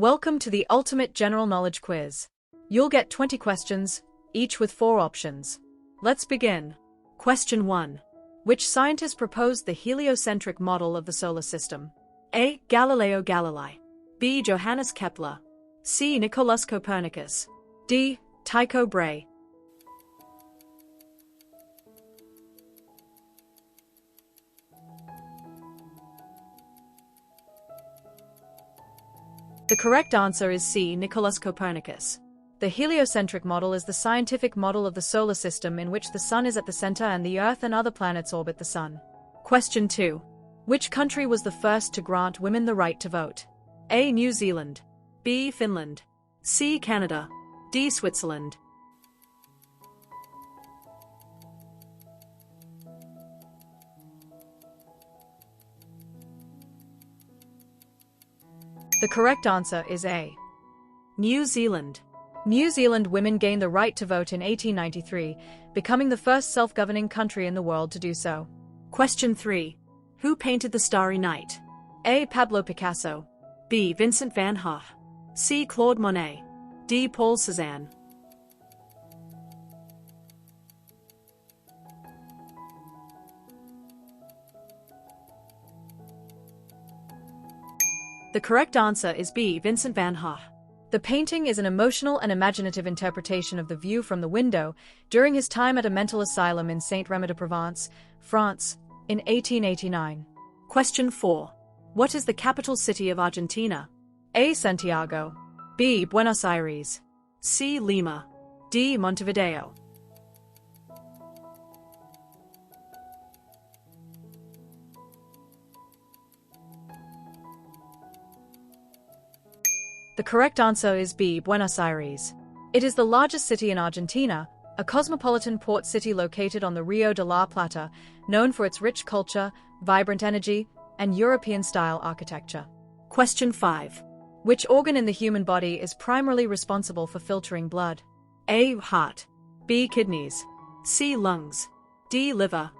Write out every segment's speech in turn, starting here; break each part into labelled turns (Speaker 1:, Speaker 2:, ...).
Speaker 1: Welcome to the ultimate general knowledge quiz. You'll get 20 questions, each with 4 options. Let's begin. Question 1. Which scientist proposed the heliocentric model of the solar system? A. Galileo Galilei. B. Johannes Kepler. C. Nicolaus Copernicus. D. Tycho Brahe. The correct answer is C. Nicolaus Copernicus. The heliocentric model is the scientific model of the solar system in which the Sun is at the center and the Earth and other planets orbit the Sun. Question 2. Which country was the first to grant women the right to vote? A. New Zealand. B. Finland. C. Canada. D. Switzerland. The correct answer is A. New Zealand. New Zealand women gained the right to vote in 1893, becoming the first self-governing country in the world to do so. Question 3. Who painted The Starry Night? A. Pablo Picasso. B. Vincent van Gogh. C. Claude Monet. D. Paul Cézanne. The correct answer is B. Vincent van Gogh. The painting is an emotional and imaginative interpretation of the view from the window during his time at a mental asylum in Saint-Rémy-de-Provence, France, in 1889. Question 4. What is the capital city of Argentina? A. Santiago. B. Buenos Aires. C. Lima. D. Montevideo. The correct answer is B. Buenos Aires. It is the largest city in Argentina, a cosmopolitan port city located on the Rio de la Plata, known for its rich culture, vibrant energy, and European-style architecture. Question 5. Which organ in the human body is primarily responsible for filtering blood? A. Heart. B. Kidneys. C. Lungs. D. Liver.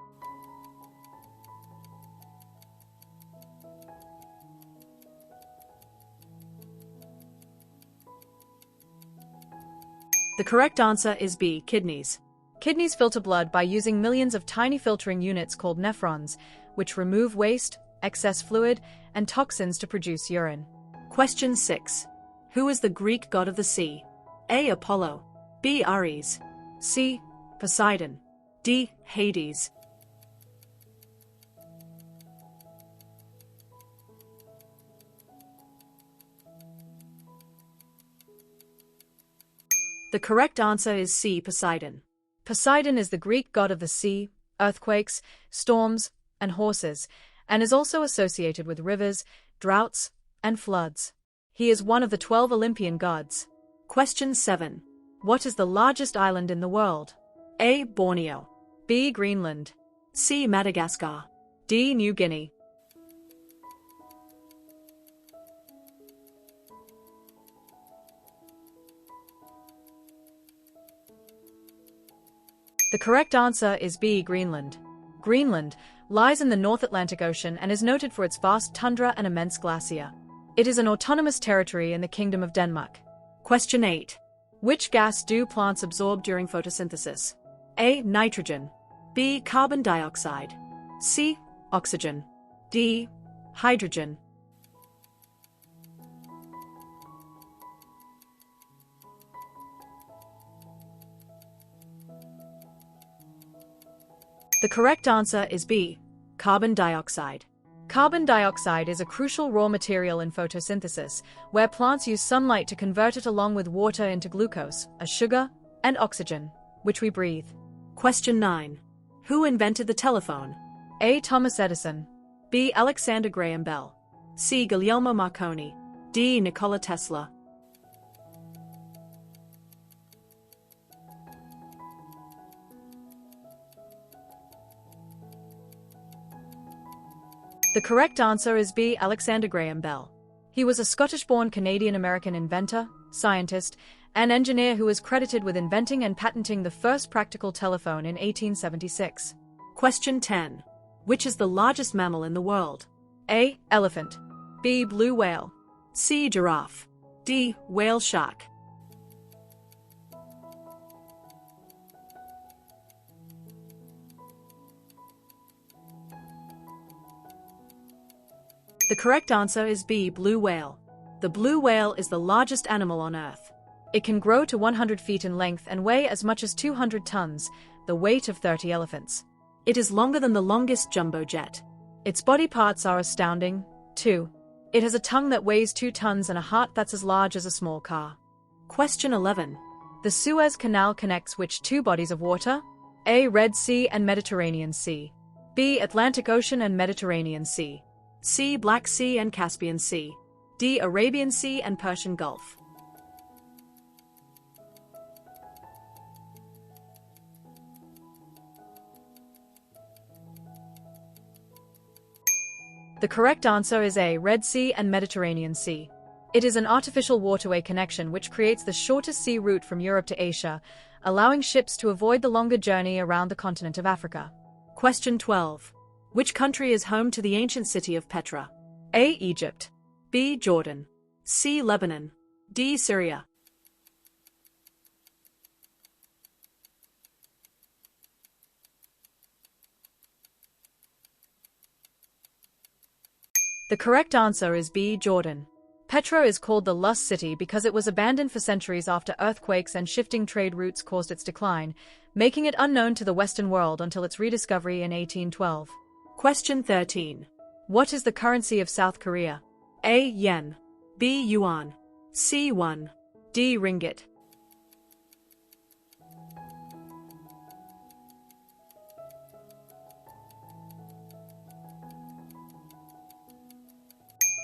Speaker 1: The correct answer is B. Kidneys. Kidneys filter blood by using millions of tiny filtering units called nephrons, which remove waste, excess fluid, and toxins to produce urine. Question 6. Who is the Greek god of the sea? A. Apollo. B. Ares. C. Poseidon. D. Hades. The correct answer is C. Poseidon. Poseidon is the Greek god of the sea, earthquakes, storms, and horses, and is also associated with rivers, droughts, and floods. He is one of the 12 Olympian gods. Question 7. What is the largest island in the world? A. Borneo. B. Greenland. C. Madagascar. D. New Guinea. The correct answer is B. Greenland. Greenland lies in the North Atlantic Ocean and is noted for its vast tundra and immense glacier. It is an autonomous territory in the Kingdom of Denmark. Question 8. Which gas do plants absorb during photosynthesis? A. Nitrogen. B. Carbon dioxide. C. Oxygen. D. Hydrogen. The correct answer is B. Carbon dioxide. Carbon dioxide is a crucial raw material in photosynthesis, where plants use sunlight to convert it along with water into glucose, a sugar, and oxygen, which we breathe. Question 9. Who invented the telephone? A. Thomas Edison. B. Alexander Graham Bell. C. Guglielmo Marconi. D. Nikola Tesla. The correct answer is B. Alexander Graham Bell. He was a Scottish-born Canadian-American inventor, scientist, and engineer who is credited with inventing and patenting the first practical telephone in 1876. Question 10. Which is the largest mammal in the world? A. Elephant. B. Blue whale. C. Giraffe. D. Whale shark. The correct answer is B. Blue whale. The blue whale is the largest animal on Earth. It can grow to 100 feet in length and weigh as much as 200 tons, the weight of 30 elephants. It is longer than the longest jumbo jet. Its body parts are astounding, too. It has a tongue that weighs 2 tons and a heart that's as large as a small car. Question 11. The Suez Canal connects which two bodies of water? A. Red Sea and Mediterranean Sea. B. Atlantic Ocean and Mediterranean Sea. C. Black Sea and Caspian Sea. D. Arabian Sea and Persian Gulf. The correct answer is A. Red Sea and Mediterranean Sea. It is an artificial waterway connection which creates the shortest sea route from Europe to Asia, allowing ships to avoid the longer journey around the continent of Africa. Question 12. Which country is home to the ancient city of Petra? A. Egypt. B. Jordan. C. Lebanon. D. Syria. The correct answer is B. Jordan. Petra is called the Lost City because it was abandoned for centuries after earthquakes and shifting trade routes caused its decline, making it unknown to the Western world until its rediscovery in 1812. Question 13. What is the currency of South Korea? A. Yen. B. Yuan. C. Won. D. Ringgit.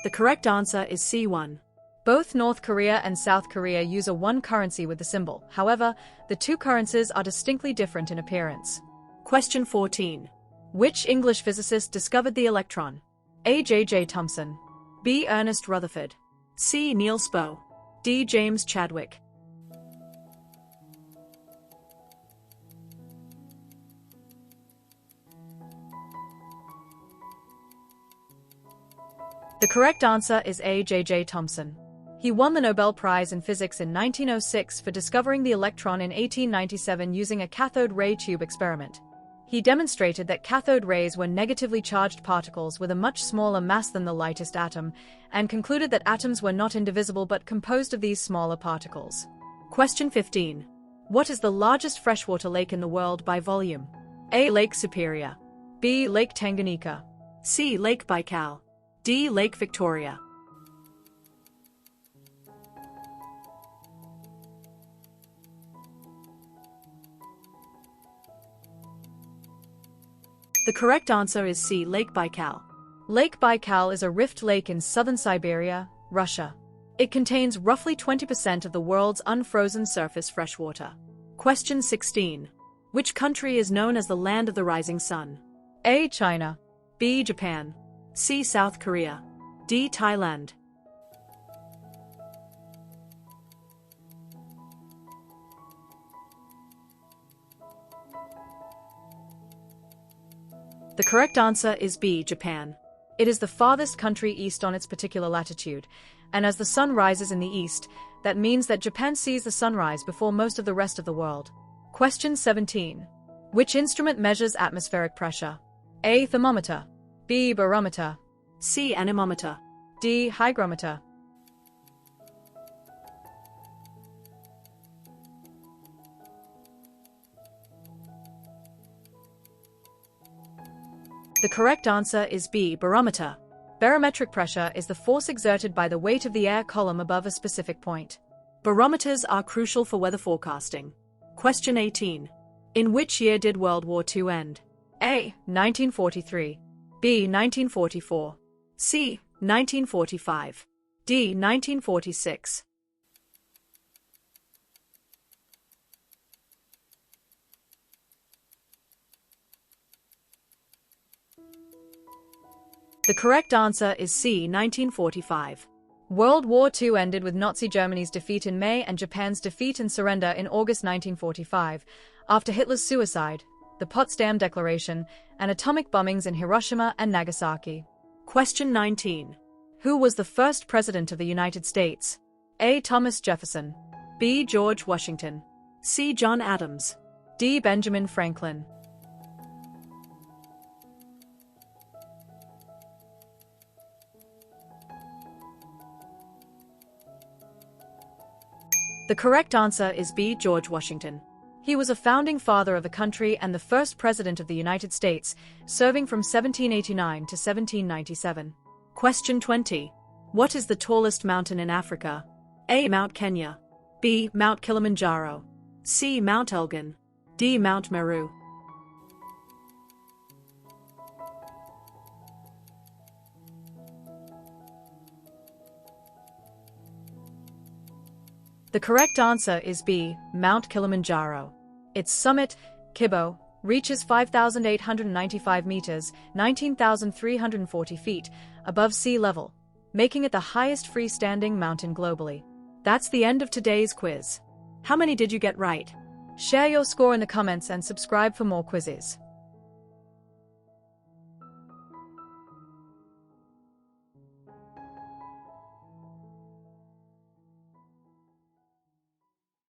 Speaker 1: The correct answer is C. Won. Both North Korea and South Korea use a won currency with the symbol. However, the two currencies are distinctly different in appearance. Question 14. Which English physicist discovered the electron? A. J. Thomson. B. Ernest Rutherford. C. Niels Bohr. D. James Chadwick. The correct answer is A. J. Thomson. He won the Nobel Prize in Physics in 1906 for discovering the electron in 1897 using a cathode ray tube experiment. He demonstrated that cathode rays were negatively charged particles with a much smaller mass than the lightest atom, and concluded that atoms were not indivisible but composed of these smaller particles. Question 15. What is the largest freshwater lake in the world by volume? A. Lake Superior. B. Lake Tanganyika. C. Lake Baikal. D. Lake Victoria. The correct answer is C. Lake Baikal. Lake Baikal is a rift lake in southern Siberia, Russia. It contains roughly 20% of the world's unfrozen surface freshwater. Question 16. Which country is known as the land of the rising sun? A. China. B. Japan. C. South Korea. D. Thailand. The correct answer is B. Japan. It is the farthest country east on its particular latitude, and as the sun rises in the east, that means that Japan sees the sunrise before most of the rest of the world. Question 17. Which instrument measures atmospheric pressure? A. Thermometer. B. Barometer. C. Anemometer. D. Hygrometer. The correct answer is B. Barometer. Barometric pressure is the force exerted by the weight of the air column above a specific point. Barometers are crucial for weather forecasting. Question 18. In which year did World War II end? A. 1943. B. 1944. C. 1945. D. 1946. The correct answer is C. 1945. World War II ended with Nazi Germany's defeat in May and Japan's defeat and surrender in August 1945, after Hitler's suicide, the Potsdam Declaration, and atomic bombings in Hiroshima and Nagasaki. Question 19. Who was the first president of the United States? A. Thomas Jefferson. B. George Washington. C. John Adams. D. Benjamin Franklin. The correct answer is B. George Washington. He was a founding father of the country and the first president of the United States, serving from 1789 to 1797. Question 20. What is the tallest mountain in Africa? A. Mount Kenya. B. Mount Kilimanjaro. C. Mount Elgin. D. Mount Meru. The correct answer is B. Mount Kilimanjaro. Its summit, Kibo, reaches 5,895 meters, 19,340 feet, above sea level, making it the highest freestanding mountain globally. That's the end of today's quiz. How many did you get right? Share your score in the comments and subscribe for more quizzes.